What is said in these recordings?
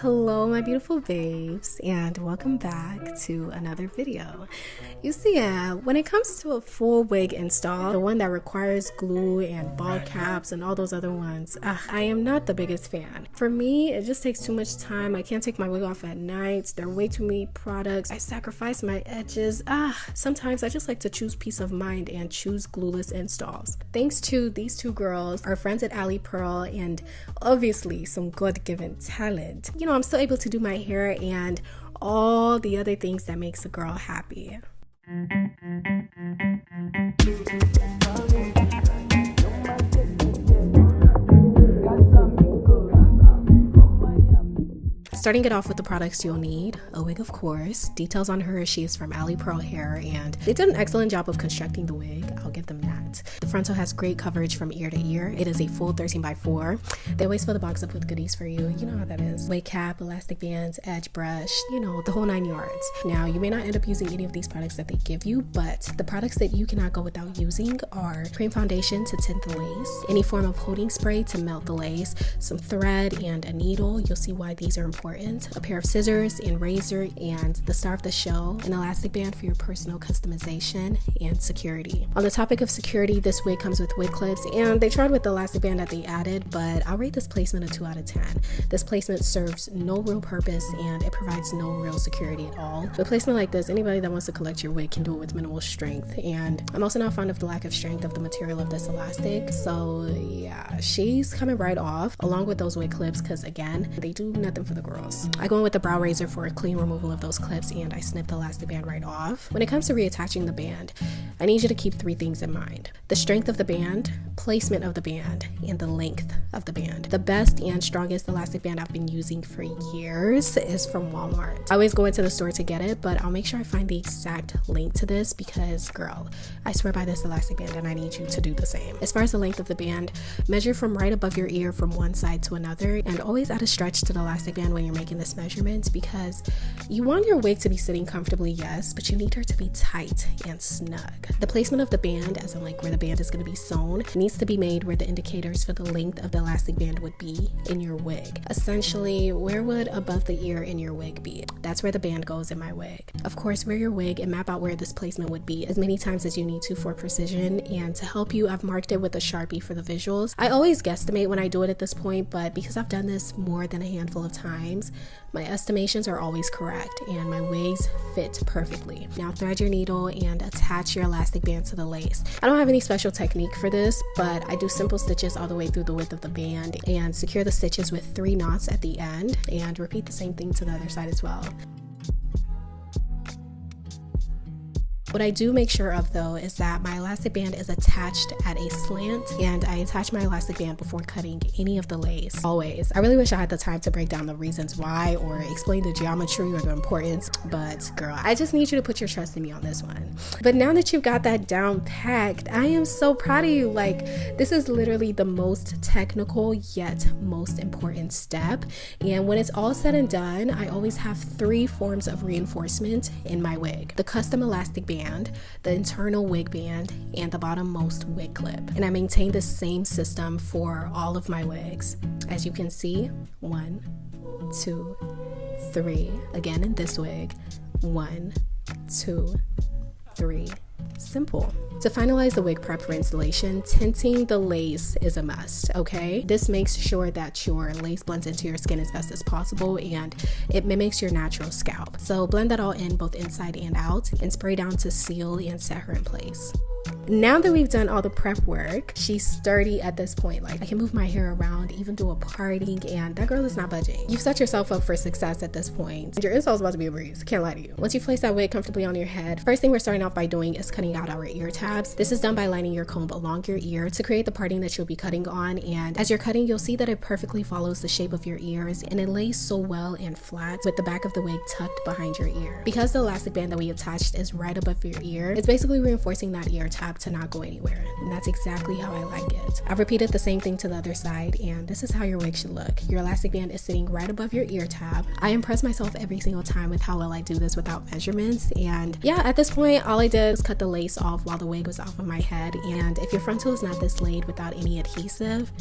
Hello my beautiful babes, and welcome back to another video. You see, when it comes to a full wig install, the one that requires glue and ball caps and all those other ones, I am not the biggest fan. For me, it just takes too much time. I can't take my wig off at night. There are way too many products. I sacrifice my edges. Sometimes I just like to choose peace of mind and choose glueless installs. Thanks to these two girls, our friends at Ali Pearl, and obviously some God-given talent, I'm still able to do my hair and all the other things that makes a girl happy. Starting it off with the products you'll need: a wig, of course. Details on her: she is from Ali Pearl Hair, and they did an excellent job of constructing the wig. I'll give them that. The frontal has great coverage from ear to ear. It is a full 13x4. They always fill the box up with goodies for you. You know how that is. Wig cap, elastic bands, edge brush, the whole 9 yards. Now, you may not end up using any of these products that they give you, but the products that you cannot go without using are cream foundation to tint the lace, any form of holding spray to melt the lace, some thread and a needle. You'll see why these are important. A pair of scissors and razor, and the star of the show, an elastic band for your personal customization and security. On the topic of security, this wig comes with wig clips, and they tried with the elastic band that they added, but I'll rate this placement a 2 out of 10. This placement serves no real purpose and it provides no real security at all. With placement like this, anybody that wants to collect your wig can do it with minimal strength, and I'm also not fond of the lack of strength of the material of this elastic. So yeah, she's coming right off along with those wig clips, because again, they do nothing for the girls. I go in with the brow razor for a clean removal of those clips, and I snip the elastic band right off. When it comes to reattaching the band, I need you to keep 3 things in mind: the strength of the band, placement of the band, and the length of the band. The best and strongest elastic band I've been using for years is from Walmart. I always go into the store to get it, but I'll make sure I find the exact link to this, because girl, I swear by this elastic band and I need you to do the same. As far as the length of the band, measure from right above your ear from one side to another, and always add a stretch to the elastic band when you're making this measurement, because you want your wig to be sitting comfortably, yes, but you need her to be tight and snug. The placement of the band, as in like where the band is going to be sewn, needs to be made where the indicators for the length of the elastic band would be in your wig. Essentially, where would above the ear in your wig be? That's where the band goes in my wig. Of course, wear your wig and map out where this placement would be as many times as you need to for precision, and to help you, I've marked it with a Sharpie for the visuals. I always guesstimate when I do it at this point, but because I've done this more than a handful of times, my estimations are always correct and my wigs fit perfectly. Now thread your needle and attach your elastic band to the lace. I don't have any special technique for this, but I do simple stitches all the way through the width of the band and secure the stitches with 3 knots at the end, and repeat the same thing to the other side as well. What I do make sure of though is that my elastic band is attached at a slant, and I attach my elastic band before cutting any of the lace, always. I really wish I had the time to break down the reasons why or explain the geometry or the importance, but girl, I just need you to put your trust in me on this one. But now that you've got that down packed, I am so proud of you. Like, this is literally the most technical yet most important step, and when it's all said and done, I always have 3 forms of reinforcement in my wig: the custom elastic band, the internal wig band, and the bottommost wig clip. And I maintain the same system for all of my wigs. As you can see, 1, 2, 3. Again in this wig, 1, 2, 3. Simple. To finalize the wig prep for installation, tinting the lace is a must, okay? This makes sure that your lace blends into your skin as best as possible and it mimics your natural scalp. So blend that all in both inside and out, and spray down to seal and set her in place. Now that we've done all the prep work, she's sturdy at this point. Like, I can move my hair around, even do a parting, and that girl is not budging. You've set yourself up for success at this point. Your install is about to be a breeze, can't lie to you. Once you place that wig comfortably on your head, first thing we're starting off by doing is cutting out our ear tabs. This is done by lining your comb along your ear to create the parting that you'll be cutting on, and as you're cutting, you'll see that it perfectly follows the shape of your ears, and it lays so well and flat with the back of the wig tucked behind your ear. Because the elastic band that we attached is right above your ear, it's basically reinforcing that ear tab to not go anywhere, and that's exactly how I like it. I've repeated the same thing to the other side, and this is how your wig should look. Your elastic band is sitting right above your ear tab. I impress myself every single time with how well I do this without measurements, and yeah, at this point all I did was cut the lace off while the wig was off of my head. And if your frontal is not this laid without any adhesive,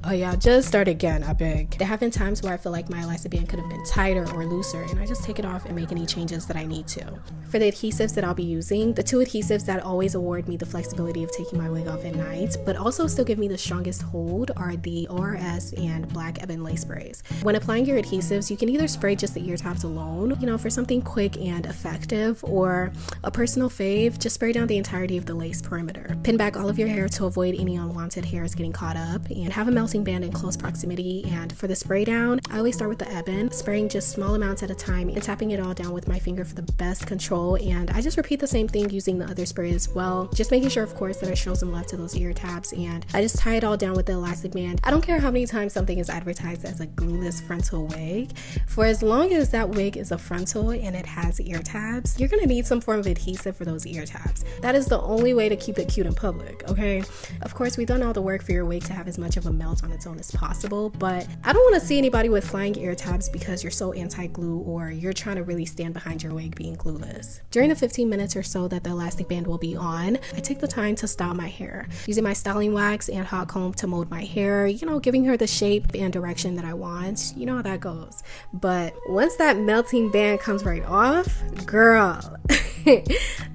oh yeah, just start again, I beg. There have been times where I feel like my elastic band could have been tighter or looser, and I just take it off and make any changes that I need to. For the adhesives that I'll be using, the two adhesives that always award me the flexibility of taking my wig off at night, but also still give me the strongest hold, are the ORS and Black Ebon lace sprays. When applying your adhesives, you can either spray just the ear tabs alone, for something quick and effective, or a personal fave, just spray down the entirety of the lace perimeter. Pin back all of your hair to avoid any unwanted hairs getting caught up, and have a melting band in close proximity. And for the spray down, I always start with the Ebon, spraying just small amounts at a time and tapping it all down with my finger for the best control. And I just repeat the same thing using the other spray as well, just making sure of course that I show some love to those ear tabs, and I just tie it all down with the elastic band. I don't care how many times something is advertised as a glueless frontal wig, for as long as that wig is a frontal and it has ear tabs, you're gonna need some form of adhesive for those ear tabs. That is the only way to keep it cute in public, okay? Of course, we've done all the work for your wig to have as much of a melt on its own as possible, but I don't want to see anybody with flying ear tabs because you're so anti-glue or you're trying to really stand behind your wig being glueless. During the 15 minutes or so that the elastic band will be on, I take the time to style my hair, using my styling wax and hot comb to mold my hair, giving her the shape and direction that I want. You know how that goes. But once that melting band comes right off, girl,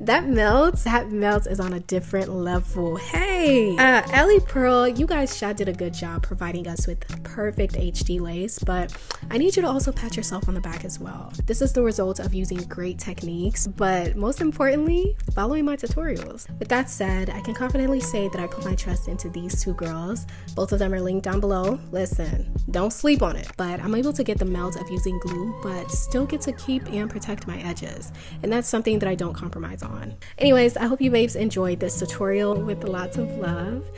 that melt is on a different level. Hey, Ali Pearl, you guys did a good job providing us with perfect HD lace, but I need you to also pat yourself on the back as well. This is the result of using great techniques, but most importantly, following my tutorials. With that said, I can confidently say that I put my trust into these two girls. Both of them are linked down below. Listen, don't sleep on it. But I'm able to get the melt of using glue, but still get to keep and protect my edges. And that's something that I don't compromise on. Anyways, I hope you babes enjoyed this tutorial with lots of love.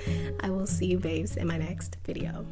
I will see you babes in my next video.